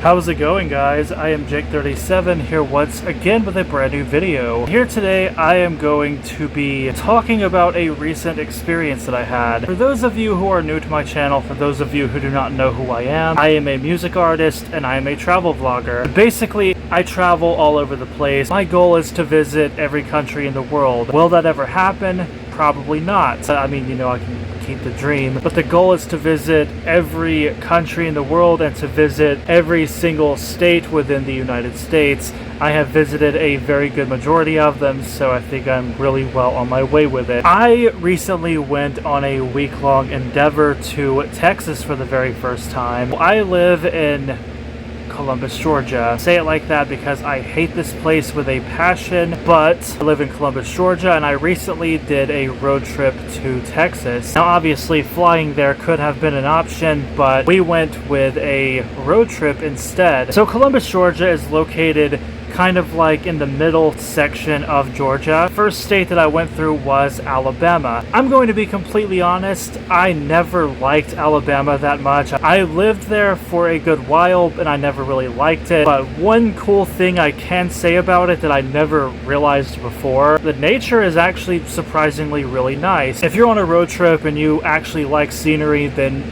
How's it going, guys? I am Jake37 here once again with a brand new video. Here today I am going to be talking about a recent experience that I had. For those of you who are new to my channel, for those of you who do not know who I am a music artist and I am a travel vlogger. Basically, I travel all over the place. My goal is to visit every country in the world. Will that ever happen? Probably not. I mean, you know, I can keep the dream, but the goal is to visit every country in the world and to visit every single state within the United States. I have visited a very good majority of them, so I think I'm really well on my way with it. I recently went on a week-long endeavor to Texas for the very first time. I live in Columbus, Georgia. I say it like that because I hate this place with a passion, but I live in Columbus, Georgia, and I recently did a road trip to Texas. Now, obviously, flying there could have been an option, but we went with a road trip instead. So Columbus, Georgia is located kind of like in the middle section of Georgia. First state that I went through was Alabama. I'm going to be completely honest, I never liked Alabama that much. I lived there for a good while and I never really liked it, but one cool thing I can say about it that I never realized before, the nature is actually surprisingly really nice. If you're on a road trip and you actually like scenery, then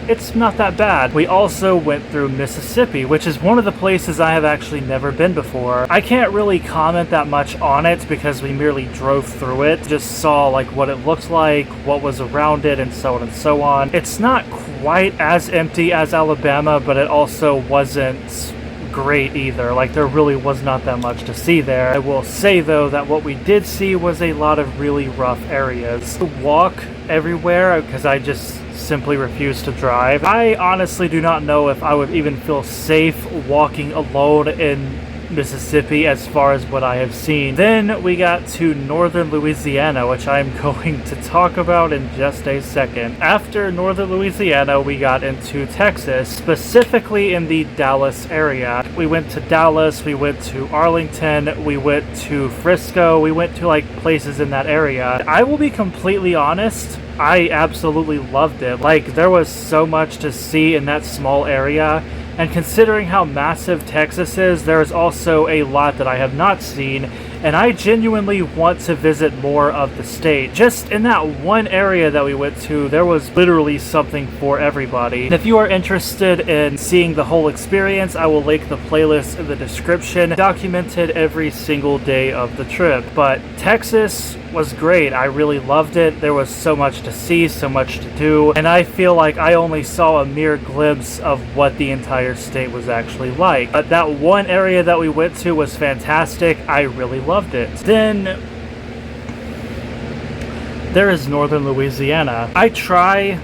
it's not that bad. We also went through Mississippi, which is one of the places I have actually never been before. I can't really comment that much on it because we merely drove through it, just saw like what it looked like, what was around it, and so on and so on. It's not quite as empty as Alabama, but it also wasn't great either. Like, there really was not that much to see there. I will say though that what we did see was a lot of really rough areas. To walk everywhere because I just simply refuse to drive. I honestly do not know if I would even feel safe walking alone in Mississippi as far as what I have seen. Then we got to Northern Louisiana, which I'm going to talk about in just a second. After Northern Louisiana, we got into Texas, specifically in the Dallas area. We went to Dallas, we went to Arlington, we went to Frisco, we went to like places in that area. I will be completely honest, I absolutely loved it. Like, there was so much to see in that small area, and considering how massive Texas is, there is also a lot that I have not seen, and I genuinely want to visit more of the state. Just in that one area that we went to, there was literally something for everybody. And if you are interested in seeing the whole experience, I will link the playlist in the description. Documented every single day of the trip. But Texas was great. I really loved it. There was so much to see, so much to do, and I feel like I only saw a mere glimpse of what the entire state was actually like. But that one area that we went to was fantastic. I really loved it. Then there is Northern Louisiana. I try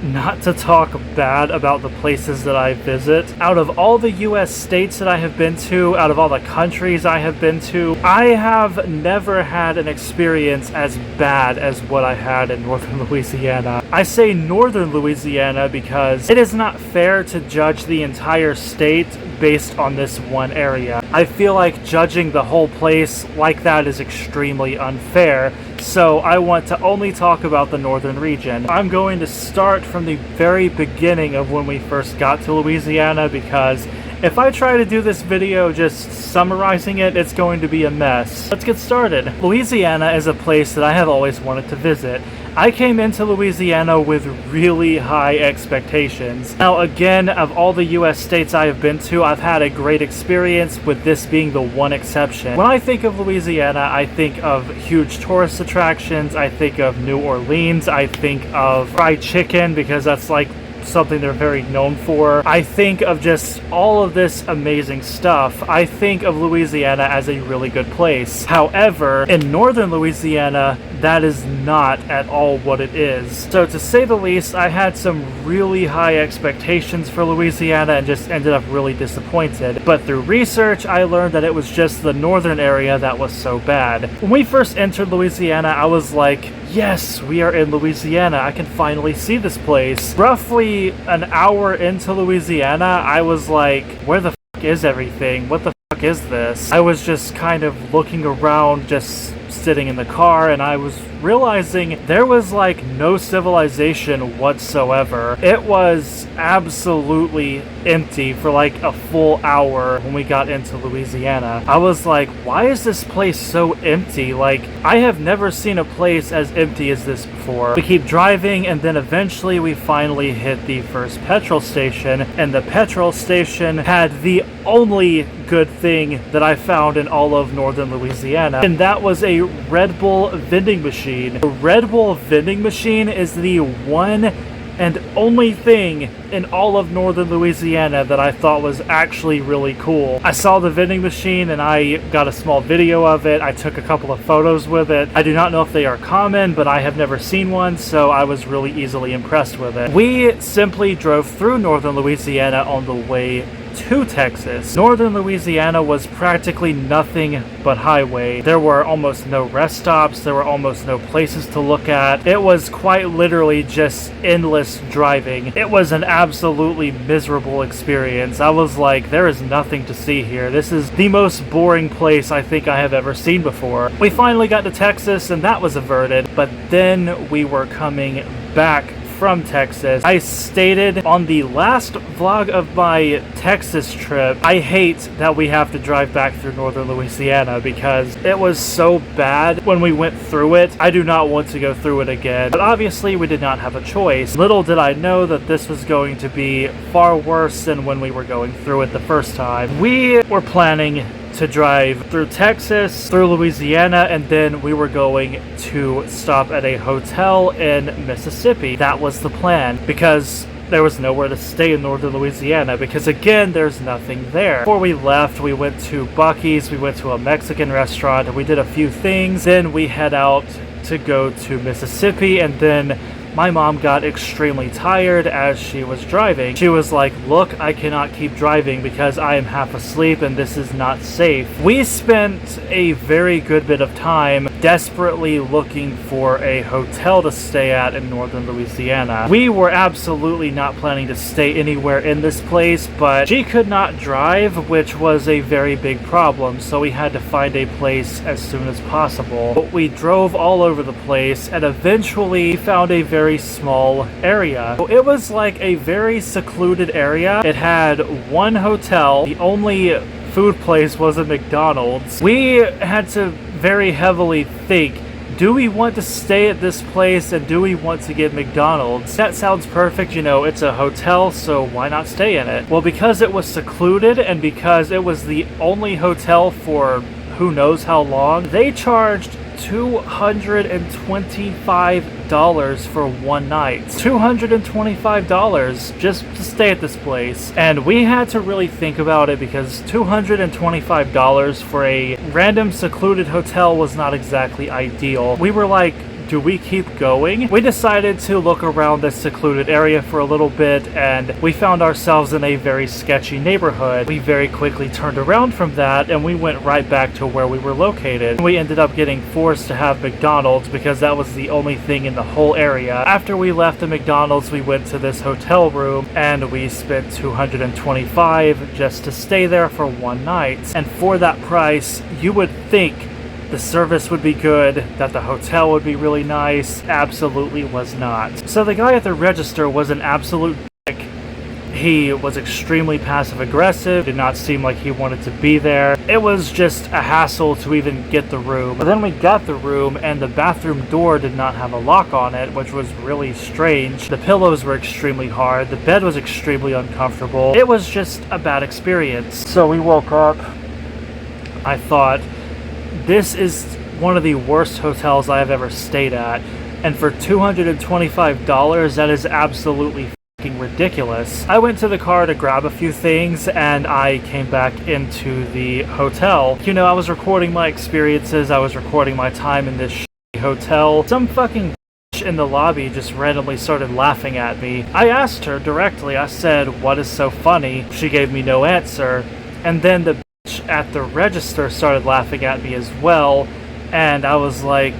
not to talk bad about the places that I visit. Out of all the US states that I have been to, out of all the countries I have been to, I have never had an experience as bad as what I had in Northern Louisiana. I say Northern Louisiana because it is not fair to judge the entire state based on this one area. I feel like judging the whole place like that is extremely unfair, so I want to only talk about the northern region. I'm going to start from the very beginning of when we first got to Louisiana, because if I try to do this video just summarizing it, it's going to be a mess. Let's get started. Louisiana is a place that I have always wanted to visit. I came into Louisiana with really high expectations. Now again, of all the US states I have been to, I've had a great experience, with this being the one exception. When I think of Louisiana, I think of huge tourist attractions, I think of New Orleans, I think of fried chicken because that's like something they're very known for. I think of just all of this amazing stuff. I think of Louisiana as a really good place. However, in Northern Louisiana, that is not at all what it is. So to say the least, I had some really high expectations for Louisiana and just ended up really disappointed. But through research, I learned that it was just the northern area that was so bad. When we first entered Louisiana, I was like, yes, we are in Louisiana. I can finally see this place. Roughly an hour into Louisiana, I was like, where the f*** is everything? What the f*** is this? I was just kind of looking around, just sitting in the car, and I was realizing there was like no civilization whatsoever. It was absolutely empty for like a full hour when we got into Louisiana. I was like, why is this place so empty? Like, I have never seen a place as empty as this before. We keep driving, and then eventually we finally hit the first petrol station, and the petrol station had the only good thing that I found in all of Northern Louisiana, and that was a Red Bull vending machine. The Red Bull vending machine is the one and only thing in all of Northern Louisiana that I thought was actually really cool. I saw the vending machine and I got a small video of it. I took a couple of photos with it. I do not know if they are common, but I have never seen one, so I was really easily impressed with it. We simply drove through Northern Louisiana on the way to Texas. Northern Louisiana was practically nothing but highway. There were almost no rest stops. There were almost no places to look at. It was quite literally just endless driving. It was an absolutely miserable experience. I was like, there is nothing to see here. This is the most boring place I think I have ever seen before. We finally got to Texas, and that was averted, but then we were coming back from Texas. I stated on the last vlog of my Texas trip, I hate that we have to drive back through Northern Louisiana because it was so bad when we went through it. I do not want to go through it again, but obviously we did not have a choice. Little did I know that this was going to be far worse than when we were going through it the first time. We were planning to drive through Texas, through Louisiana, and then we were going to stop at a hotel in Mississippi. That was the plan, because there was nowhere to stay in Northern Louisiana, because again, there's nothing there. Before we left, we went to Buc-ee's, we went to a Mexican restaurant, and we did a few things. Then we head out to go to Mississippi, and then my mom got extremely tired as she was driving. She was like, look, I cannot keep driving because I am half asleep and this is not safe. We spent a very good bit of time desperately looking for a hotel to stay at in Northern Louisiana. We were absolutely not planning to stay anywhere in this place, but she could not drive, which was a very big problem, so we had to find a place as soon as possible. But we drove all over the place and eventually found a very small area. It was like a very secluded area. It had one hotel. The only food place was a McDonald's. We had to very heavily think, do we want to stay at this place and do we want to get McDonald's? That sounds perfect, you know, it's a hotel, so why not stay in it? Well, because it was secluded and because it was the only hotel for who knows how long, they charged $225 for one night. $225 just to stay at this place. And we had to really think about it because $225 for a random secluded hotel was not exactly ideal. We were like, do we keep going? We decided to look around this secluded area for a little bit, and we found ourselves in a very sketchy neighborhood. We very quickly turned around from that and we went right back to where we were located. We ended up getting forced to have McDonald's because that was the only thing in the whole area. After we left the McDonald's, we went to this hotel room and we spent $225 just to stay there for one night. And for that price, you would think the service would be good, that the hotel would be really nice. Absolutely was not. So the guy at the register was an absolute dick. He was extremely passive-aggressive, did not seem like he wanted to be there. It was just a hassle to even get the room. But then we got the room and the bathroom door did not have a lock on it, which was really strange. The pillows were extremely hard, the bed was extremely uncomfortable. It was just a bad experience. So we woke up. I thought, this is one of the worst hotels I have ever stayed at, and for $225, that is absolutely fucking ridiculous. I went to the car to grab a few things, and I came back into the hotel. You know, I was recording my experiences, I was recording my time in this shitty hotel. Some fucking bitch in the lobby just randomly started laughing at me. I asked her directly, I said, what is so funny? She gave me no answer, and then the at the register started laughing at me as well, and I was like,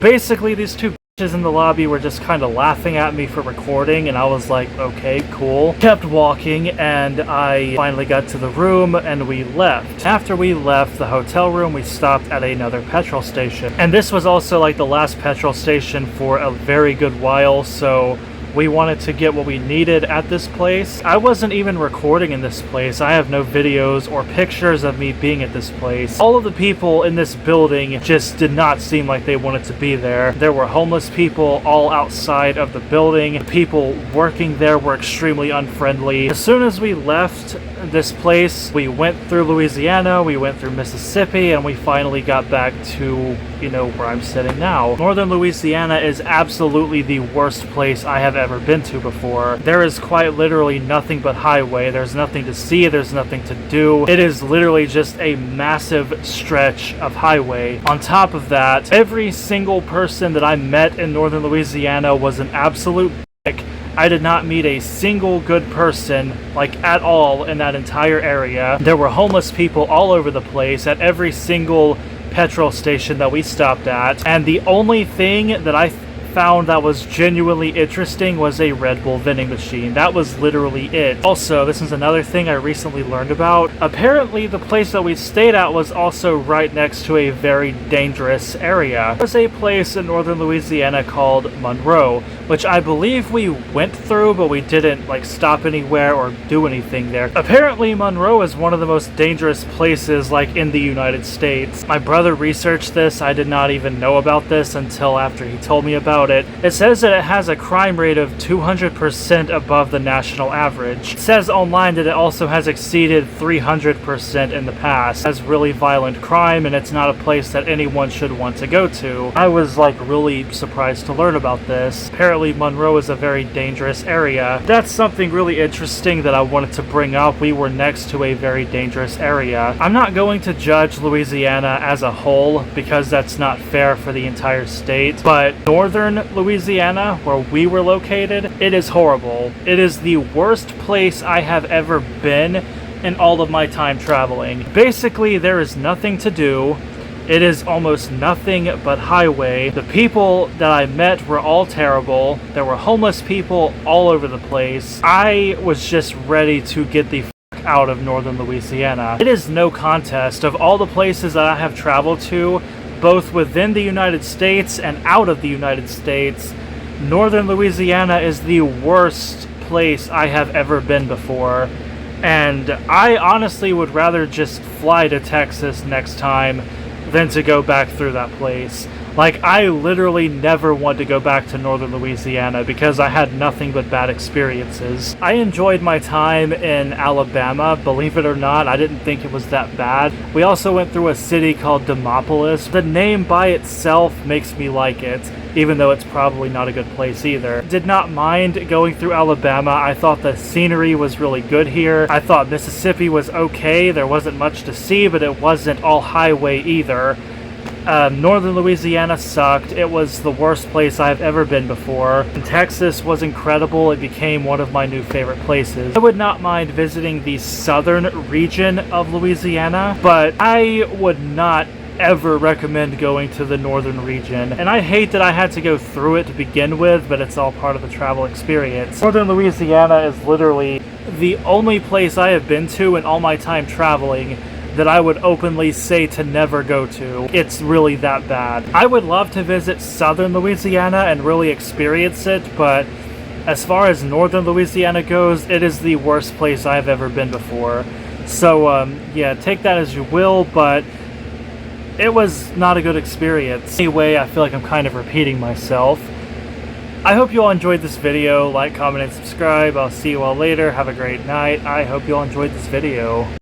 basically these two in the lobby were just kind of laughing at me for recording, and I was like, okay, cool. Kept walking, and I finally got to the room, and we left. After we left the hotel room, we stopped at another petrol station. And this was also like the last petrol station for a very good while, so we wanted to get what we needed at this place. I wasn't even recording in this place. I have no videos or pictures of me being at this place. All of the people in this building just did not seem like they wanted to be there. There were homeless people all outside of the building. The people working there were extremely unfriendly. As soon as we left this place, we went through Louisiana, we went through Mississippi, and we finally got back to, where I'm sitting now. Northern Louisiana is absolutely the worst place I have ever been to before. There is quite literally nothing but highway. There's nothing to see, there's nothing to do. It is literally just a massive stretch of highway. On top of that, every single person that I met in Northern Louisiana was an absolute dick. I did not meet a single good person, at all, in that entire area. There were homeless people all over the place at every single petrol station that we stopped at, and the only thing that I found that was genuinely interesting was a Red Bull vending machine. That was literally it. Also, this is another thing I recently learned about. Apparently, the place that we stayed at was also right next to a very dangerous area. There's a place in Northern Louisiana called Monroe, which I believe we went through, but we didn't stop anywhere or do anything there. Apparently, Monroe is one of the most dangerous places in the United States. My brother researched this. I did not even know about this until after he told me about it. It says that it has a crime rate of 200% above the national average. It says online that it also has exceeded 300% in the past. It has really violent crime, and it's not a place that anyone should want to go to. I was really surprised to learn about this. Apparently Monroe is a very dangerous area. That's something really interesting that I wanted to bring up. We were next to a very dangerous area. I'm not going to judge Louisiana as a whole because that's not fair for the entire state, but Northern Louisiana, where we were located, it is horrible. It is the worst place I have ever been in all of my time traveling. Basically, there is nothing to do. It is almost nothing but highway. The people that I met were all terrible. There were homeless people all over the place. I was just ready to get the fuck out of Northern Louisiana. It is no contest. Of all the places that I have traveled to, both within the United States and out of the United States, Northern Louisiana is the worst place I have ever been before. And I honestly would rather just fly to Texas next time than to go back through that place. I literally never want to go back to Northern Louisiana because I had nothing but bad experiences. I enjoyed my time in Alabama. Believe it or not, I didn't think it was that bad. We also went through a city called Demopolis. The name by itself makes me like it, even though it's probably not a good place either. Did not mind going through Alabama. I thought the scenery was really good here. I thought Mississippi was okay. There wasn't much to see, but it wasn't all highway either. Northern Louisiana sucked. It was the worst place I've ever been before. And Texas was incredible. It became one of my new favorite places. I would not mind visiting the southern region of Louisiana, but I would not ever recommend going to the northern region. And I hate that I had to go through it to begin with, but it's all part of the travel experience. Northern Louisiana is literally the only place I have been to in all my time traveling that I would openly say to never go to. It's really that bad. I would love to visit southern Louisiana and really experience it, but as far as northern Louisiana goes, it is the worst place I've ever been before. So, yeah, take that as you will, but it was not a good experience. Anyway, I feel like I'm kind of repeating myself. I hope you all enjoyed this video. Like, comment, and subscribe. I'll see you all later. Have a great night. I hope you all enjoyed this video.